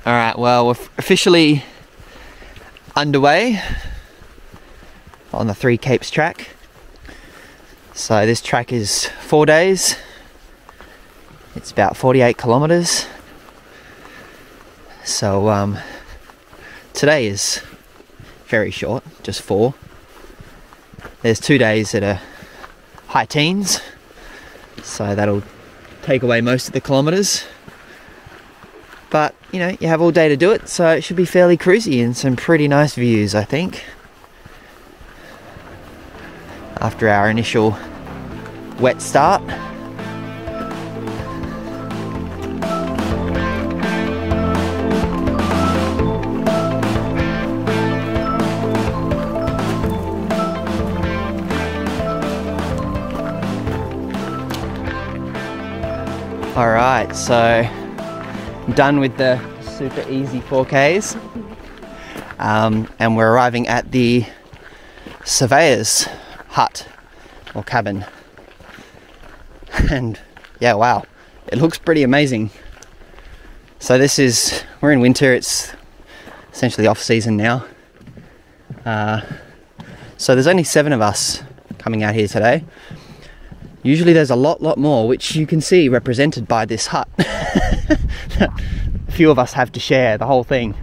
Alright, well, we're officially underway on the Three Capes track. So this track is 4 days. It's about 48 kilometers. So today is very short, just 4. There's 2 days that are high teens, so that'll take away most of the kilometers. But, you know, you have all day to do it, so it should be fairly cruisy and some pretty nice views, I think. After our initial wet start. Alright, so done with the super easy 4Ks, and we're arriving at the surveyor's hut or cabin, and yeah, wow, it looks pretty amazing. So we're in winter, it's essentially off season now, so there's only 7 of us coming out here today. Usually there's a lot more, which you can see represented by this hut. A few of us have to share the whole thing.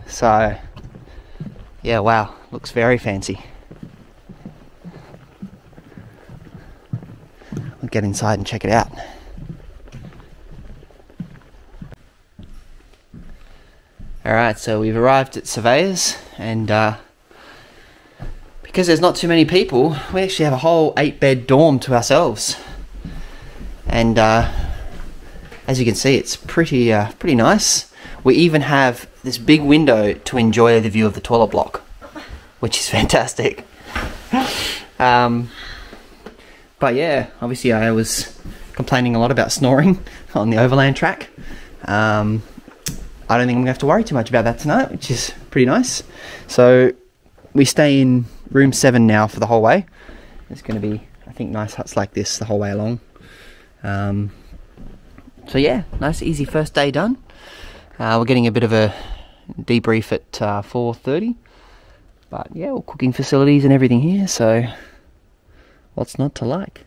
So, yeah, wow, looks very fancy. We'll get inside and check it out. Alright, so we've arrived at Surveyor's, and because there's not too many people, we actually have a whole 8-bed dorm to ourselves. And as you can see, it's pretty nice. We even have this big window to enjoy the view of the toilet block, which is fantastic. But yeah, obviously I was complaining a lot about snoring on the overland track. I don't think I'm gonna have to worry too much about that tonight, which is pretty nice. So we stay in room 7 now for the whole way. There's going to be, I think, nice huts like this the whole way along. So yeah, nice easy first day done. We're getting a bit of a debrief at 4:30. But yeah, all cooking facilities and everything here, so what's not to like?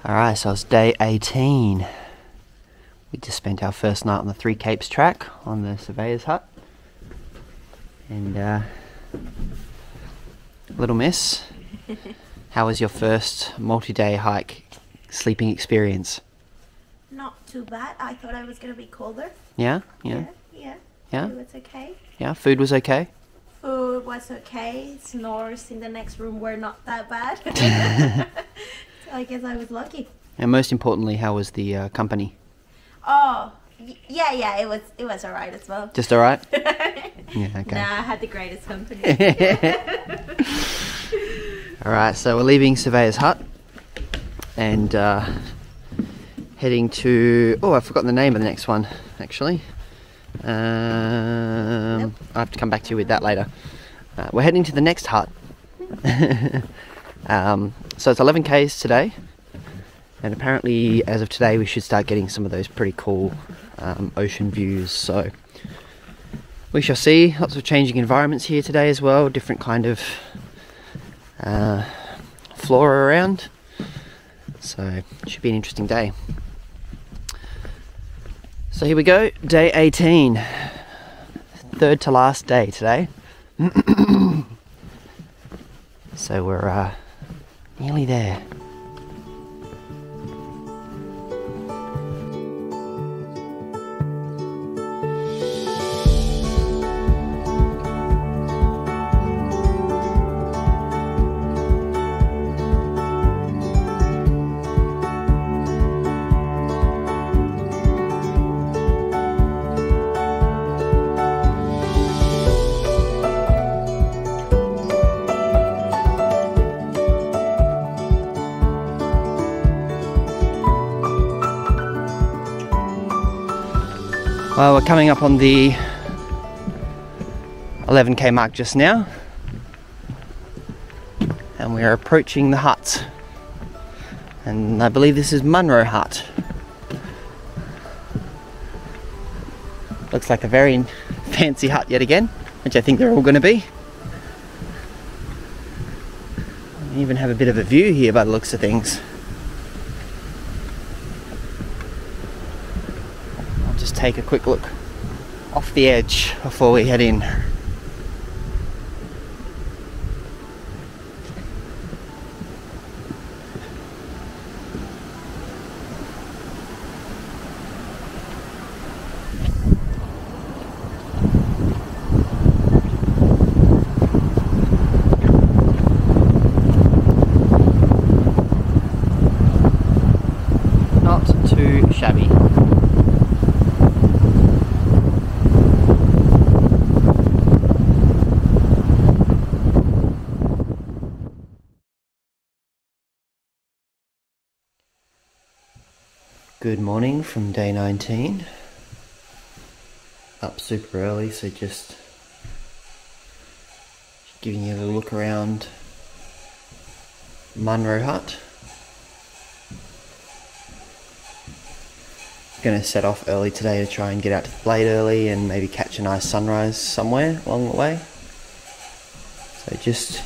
Alright, so it's day 18. We just spent our first night on the Three Capes track on the surveyor's hut. And little miss, how was your first multi-day hike sleeping experience? Not too bad. I thought I was going to be colder. Yeah? Yeah. Yeah? It was okay. Yeah, food was okay? Food was okay. Snores in the next room were not that bad. I guess I was lucky. And most importantly, how was the company? Oh, yeah, it was alright as well. Just alright? Yeah, okay. Nah, I had the greatest company. Alright, so we're leaving Surveyor's Hut and heading to... Oh, I've forgotten the name of the next one, actually. Nope. I have to come back to you with that later. We're heading to the next hut. So it's 11 Ks today, and apparently as of today we should start getting some of those pretty cool ocean views, so we shall see. Lots of changing environments here today as well, different kind of flora around, so it should be an interesting day. So here we go, day 18, third to last day today. So we're nearly there. Well, we're coming up on the 11k mark just now, and we are approaching the hut, and I believe this is Munro Hut. Looks like a very fancy hut yet again, which I think they're all going to be. We even have a bit of a view here by the looks of things. I'll just take a quick look off the edge before we head in. Not too shabby. Good morning from day 19. Up super early, so just giving you a little look around Munro Hut. Gonna set off early today to try and get out to the Blade early and maybe catch a nice sunrise somewhere along the way. So just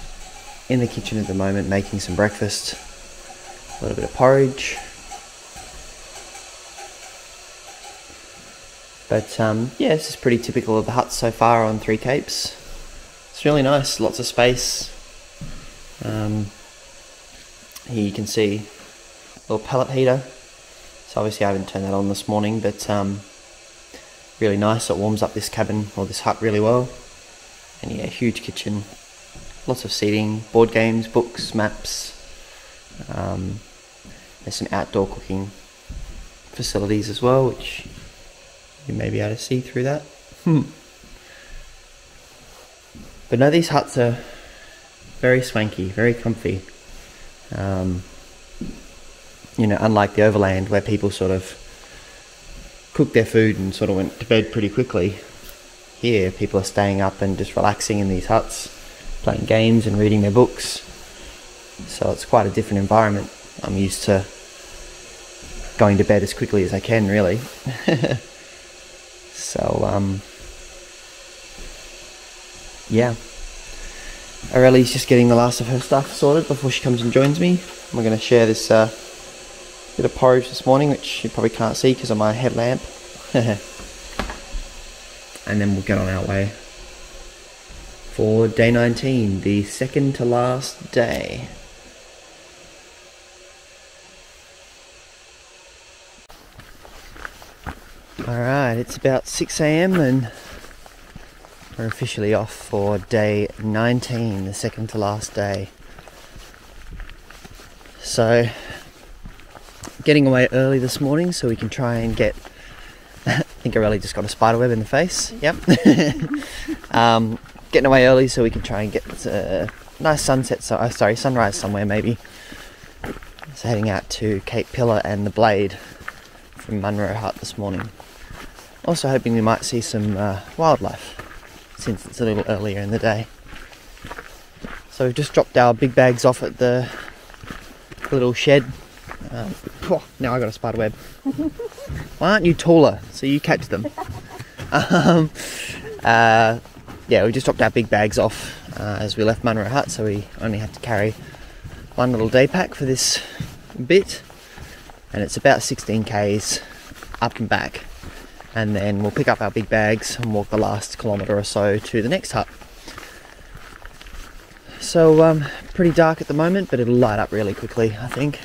in the kitchen at the moment, making some breakfast, a little bit of porridge. But yeah, this is pretty typical of the huts so far on Three Capes. It's really nice, lots of space. Here you can see a little pellet heater. So obviously I haven't turned that on this morning, but really nice. It warms up this cabin or this hut really well. And yeah, huge kitchen, lots of seating, board games, books, maps. There's some outdoor cooking facilities as well, which you may be able to see through that. But no, these huts are very swanky, very comfy. You know, unlike the overland where people sort of cooked their food and sort of went to bed pretty quickly, here people are staying up and just relaxing in these huts, playing games and reading their books. So it's quite a different environment. I'm used to going to bed as quickly as I can, really. So, yeah. Aurelie's just getting the last of her stuff sorted before she comes and joins me. We're going to share this bit of porridge this morning, which you probably can't see because of my headlamp. And then we'll get on our way for day 19, the second to last day. Alright, it's about 6 AM and we're officially off for day 19, the second to last day. So, getting away early this morning so we can try and get, I think I really just got a spider web in the face, yep. Getting away early so we can try and get a nice sunrise somewhere maybe. So heading out to Cape Pillar and the Blade from Munro Hut this morning. Also hoping we might see some wildlife, since it's a little earlier in the day. So we've just dropped our big bags off at the little shed. Now I got a spider web. Why aren't you taller so you catch them? Yeah, we just dropped our big bags off as we left Munro Hut, so we only had to carry one little day pack for this bit, and it's about 16 k's up and back. And then we'll pick up our big bags and walk the last kilometre or so to the next hut. So pretty dark at the moment, but it'll light up really quickly, I think.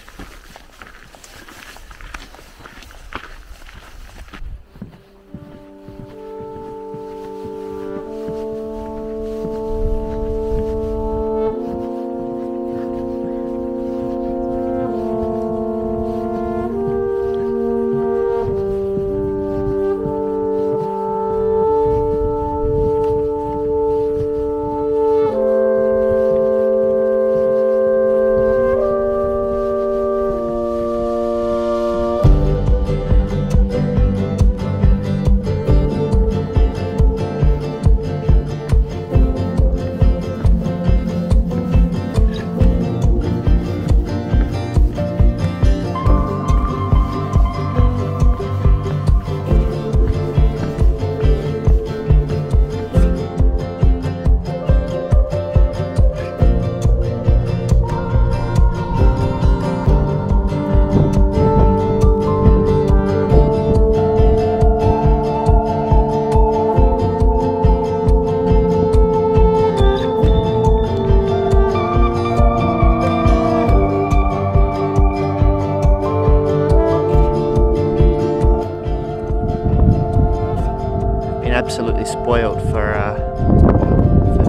absolutely spoiled for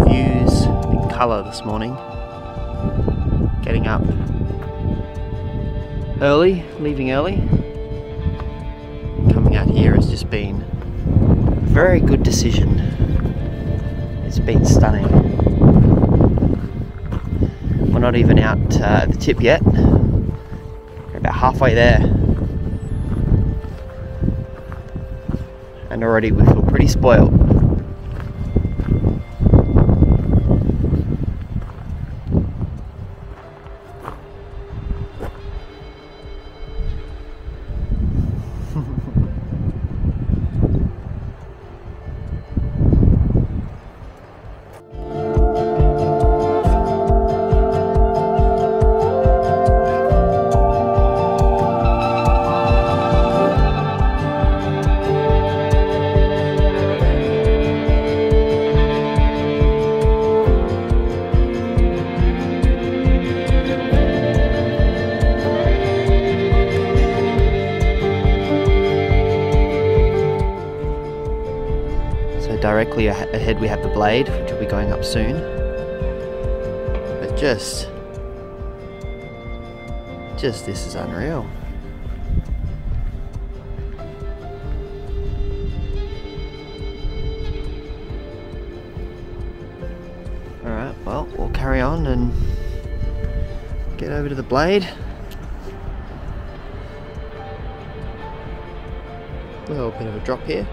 views and colour this morning. Getting up early, leaving early. Coming out here has just been a very good decision. It's been stunning. We're not even out at the tip yet. We're about halfway there. And already we feel pretty spoiled. Directly ahead we have the Blade, which will be going up soon. But just this is unreal. Alright, well, we'll carry on and get over to the Blade. A little bit of a drop here.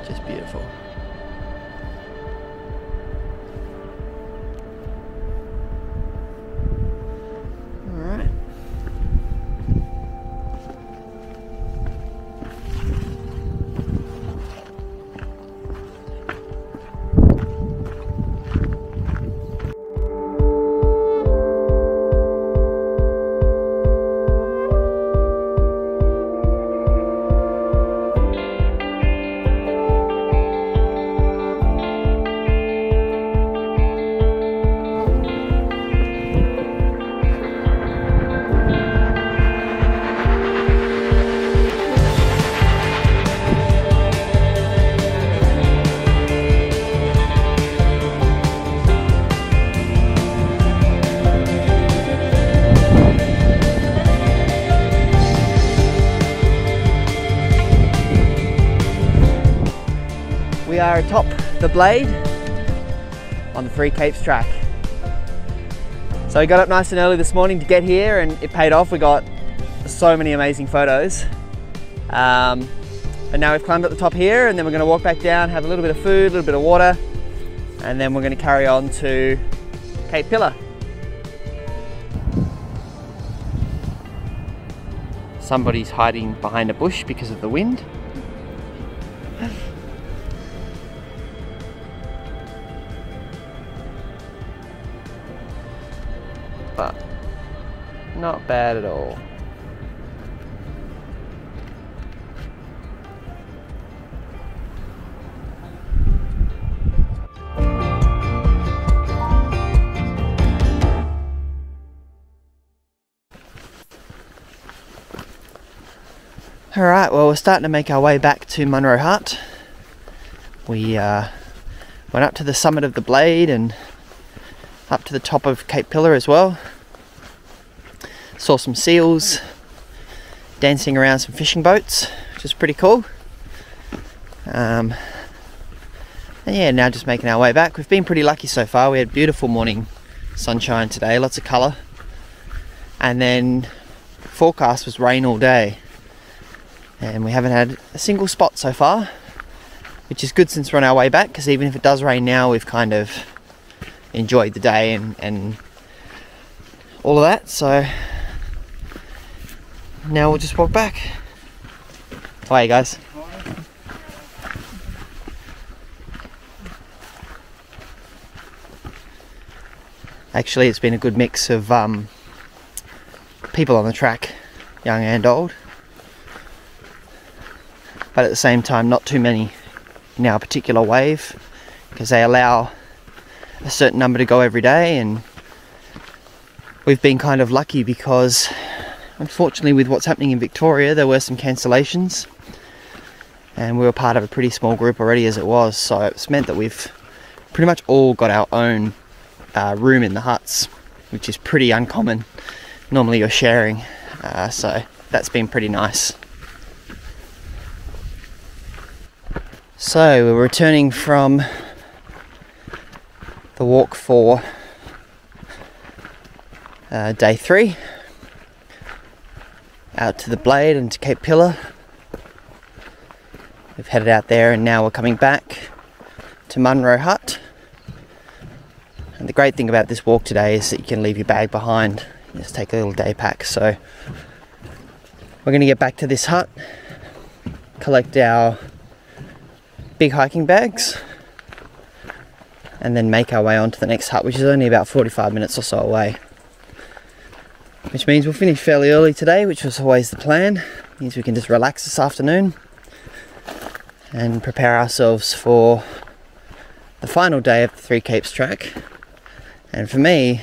Just beautiful. All right. We are atop the Blade on the Free Capes track. So we got up nice and early this morning to get here, and it paid off. We got so many amazing photos. And now we've climbed up the top here, and then we're going to walk back down, have a little bit of food, a little bit of water, and then we're going to carry on to 𝗃𝗃𝗃𝗃. Somebody's hiding behind a bush because of the wind. But not bad at all. Alright, well, we're starting to make our way back to Munro Hut. We went up to the summit of the Blade and up to the top of 𝗃𝗃𝗃𝗃 as well. Saw some seals dancing around some fishing boats, which is pretty cool. And yeah, now just making our way back. We've been pretty lucky so far. We had beautiful morning sunshine today, lots of colour. And then forecast was rain all day. And we haven't had a single spot so far, which is good since we're on our way back, because even if it does rain now, we've kind of enjoyed the day and all of that. So now we'll just walk back. How are you guys? Actually, it's been a good mix of people on the track, young and old. But at the same time, not too many in our particular wave, because they allow a certain number to go every day, and we've been kind of lucky because unfortunately with what's happening in Victoria there were some cancellations, and we were part of a pretty small group already as it was, so it's meant that we've pretty much all got our own room in the huts, which is pretty uncommon. Normally you're sharing, so that's been pretty nice. So we're returning from the walk for day 3 out to the Blade and to 𝗃𝗃𝗃𝗃. We've headed out there and now we're coming back to Munro Hut. And the great thing about this walk today is that you can leave your bag behind. Just take a little day pack. So we're going to get back to this hut, collect our big hiking bags, and then make our way on to the next hut, which is only about 45 minutes or so away. Which means we'll finish fairly early today, which was always the plan. It means we can just relax this afternoon and prepare ourselves for the final day of the Three Capes track, and for me,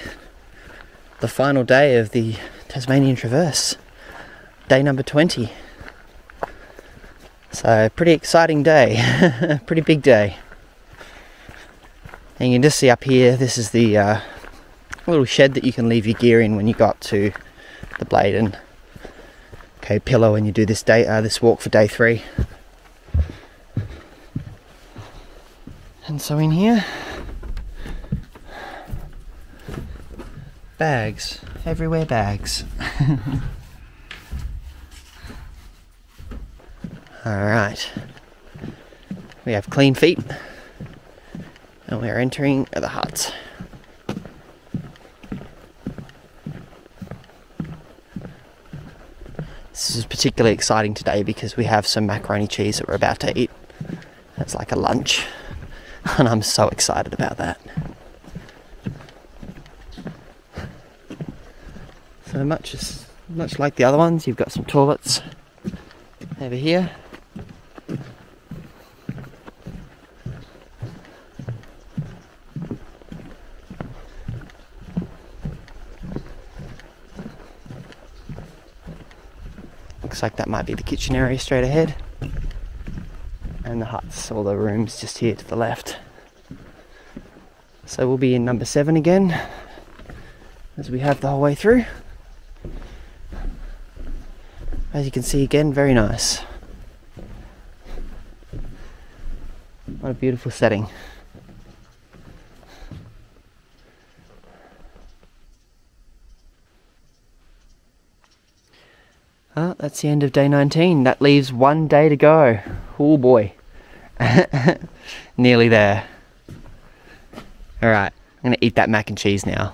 the final day of the Tasmanian Traverse, day number 20. So pretty exciting day, pretty big day. And you can just see up here, this is the little shed that you can leave your gear in when you go up to the Blade and 𝗃𝗃𝗃𝗃 when you do this this walk for day 3. And so in here, bags, everywhere bags. Alright, we have clean feet and we are entering the hut. This is particularly exciting today because we have some macaroni cheese that we're about to eat. It's like a lunch, and I'm so excited about that. So much like the other ones, you've got some toilets over here. Looks like that might be the kitchen area straight ahead. And the huts, all the rooms just here to the left. So we'll be in number 7 again, as we have the whole way through. As you can see again, very nice. What a beautiful setting. Oh, that's the end of day 19. That leaves 1 day to go. Oh boy. Nearly there. Alright, I'm going to eat that mac and cheese now.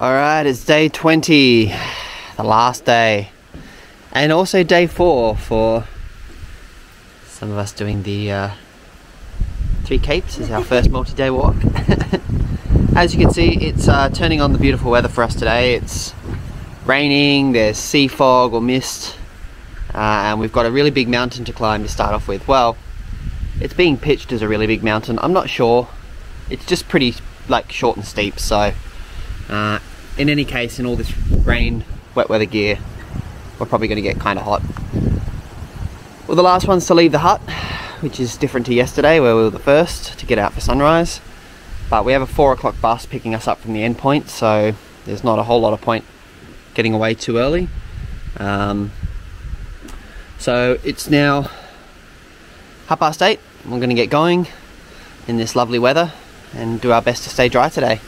Alright, it's day 20. The last day. And also day 4 for some of us doing the Three Capes. This is our first multi-day walk. As you can see, it's turning on the beautiful weather for us today. It's raining, there's sea fog or mist, and we've got a really big mountain to climb to start off with. Well, it's being pitched as a really big mountain. I'm not sure. It's just pretty like short and steep, so in any case, in all this rain, wet weather gear, we're probably going to get kind of hot. We're the last ones to leave the hut, which is different to yesterday where we were the first to get out for sunrise. But we have a 4 o'clock bus picking us up from the end point, so there's not a whole lot of point getting away too early. So it's now 8:30. We're going to get going in this lovely weather and do our best to stay dry today.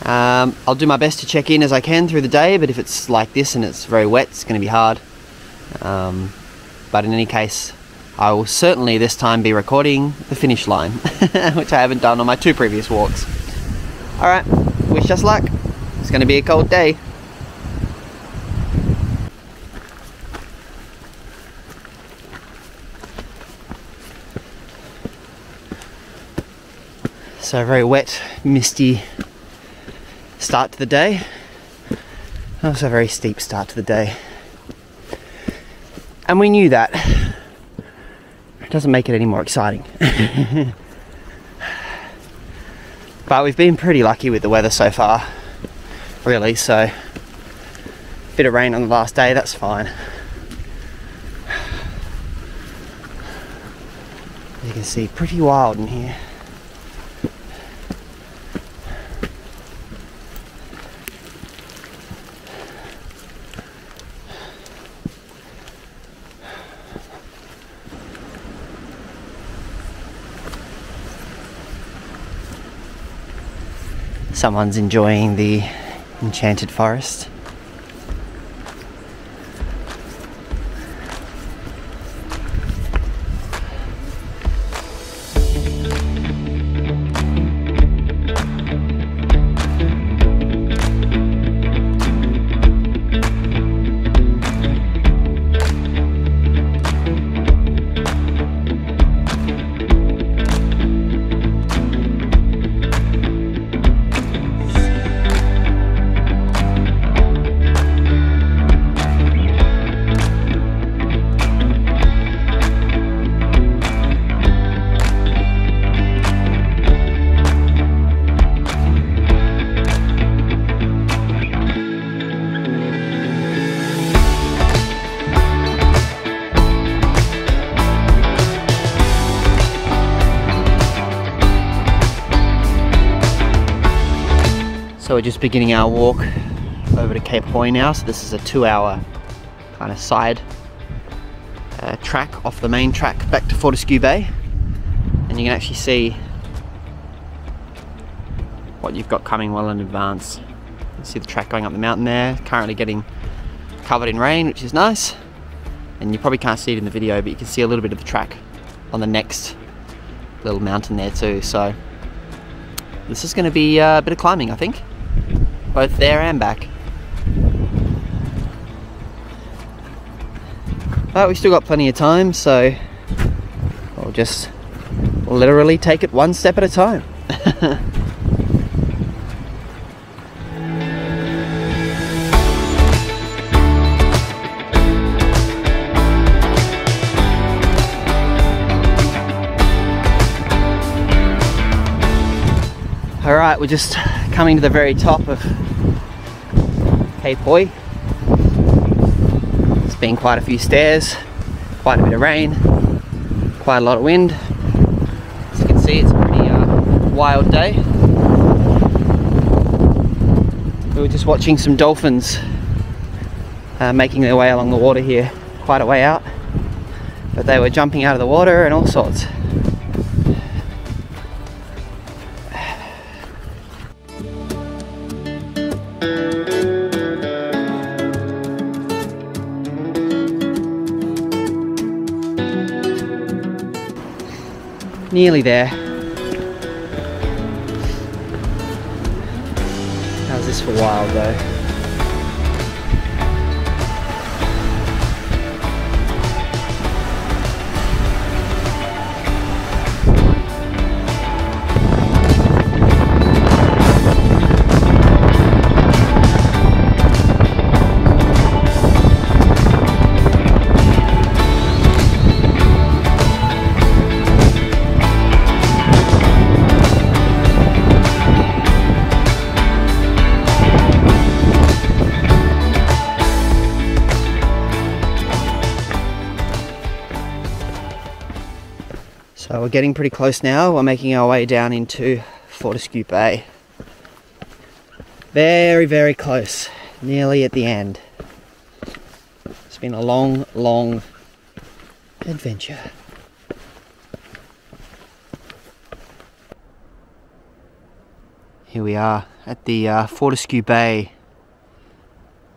I'll do my best to check in as I can through the day, but if it's like this and it's very wet, it's going to be hard. But in any case, I will certainly this time be recording the finish line, which I haven't done on my 2 previous walks. Alright, wish us luck. It's going to be a cold day. So a very wet, misty start to the day. Also a very steep start to the day. And we knew that. doesn't make it any more exciting. But we've been pretty lucky with the weather so far, really, so bit of rain on the last day, that's fine. As you can see, pretty wild in here. Someone's enjoying the enchanted forest. So we're just beginning our walk over to 𝗃𝗆𝗃𝗃 now. So this is a 2-hour kind of side track off the main track back to Fortescue Bay. And you can actually see what you've got coming well in advance. You can see the track going up the mountain there, currently getting covered in rain, which is nice. And you probably can't see it in the video, but you can see a little bit of the track on the next little mountain there too. So this is going to be a bit of climbing, I think. Both there and back. But we still got plenty of time, so we'll just literally take it one step at a time. Alright, we're just coming to the very top of 𝗃𝗃𝗃𝗃. It's been quite a few stairs, quite a bit of rain, quite a lot of wind. As you can see, it's a pretty wild day. We were just watching some dolphins making their way along the water here, quite a way out. But they were jumping out of the water and all sorts. Nearly there. How's this for wild though? So we're getting pretty close now. We're making our way down into Fortescue Bay. Very, very close. Nearly at the end. It's been a long, long adventure. Here we are at the Fortescue Bay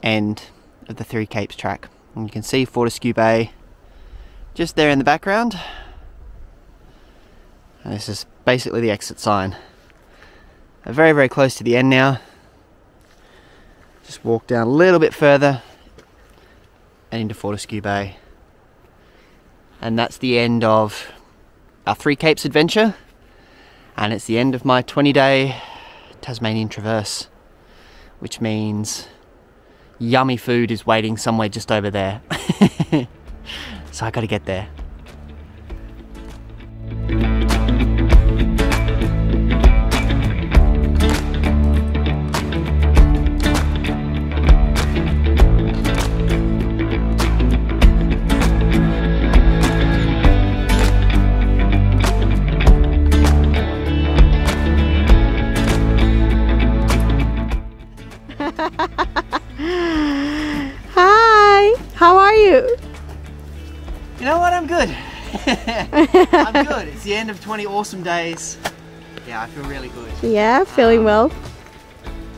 end of the Three Capes track. And you can see Fortescue Bay just there in the background. And this is basically the exit sign. We're very, very close to the end now. Just walk down a little bit further and into Fortescue Bay. And that's the end of our Three Capes adventure. And it's the end of my 20-day Tasmanian traverse, which means yummy food is waiting somewhere just over there. So I gotta get there. How are you? You know what? I'm good. I'm good. It's the end of 20 awesome days. Yeah, I feel really good. Yeah, feeling well.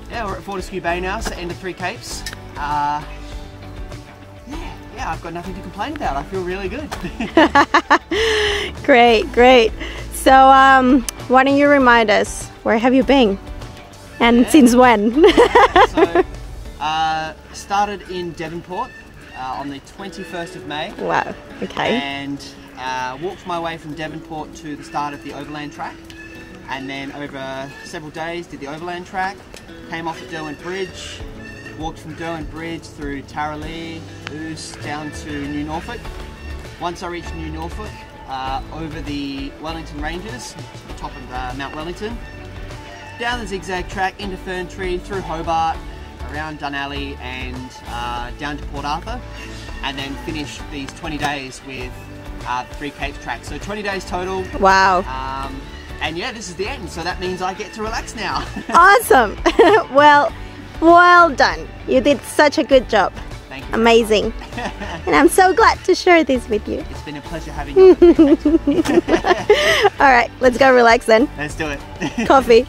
Yeah, we're at Fortescue Bay now, so end of 3 capes. Yeah, I've got nothing to complain about. I feel really good. Great, great. So, why don't you remind us, where have you been? And since when? So, started in Devonport on the 21st of May. Wow, okay. And walked my way from Devonport to the start of the overland track. And then over several days did the overland track, came off at 𝗏𝘀 Bridge, walked from 𝗏𝘀 Bridge through 𝗏𝘆𝘃𝗃, down to New Norfolk. Once I reached New Norfolk, over the Wellington Ranges, to the top of Mt Wellington, down the zigzag track into Fern Tree, through Hobart, around Dunalley and down to Port Arthur, and then finished these 20 days with the 3 capes track. So 20 days total. Wow. And yeah, this is the end, so that means I get to relax now. Awesome. Well done. You did such a good job. Thank you. Amazing. And I'm so glad to share this with you. It's been a pleasure having you. Alright, let's go relax then. Let's do it. Coffee.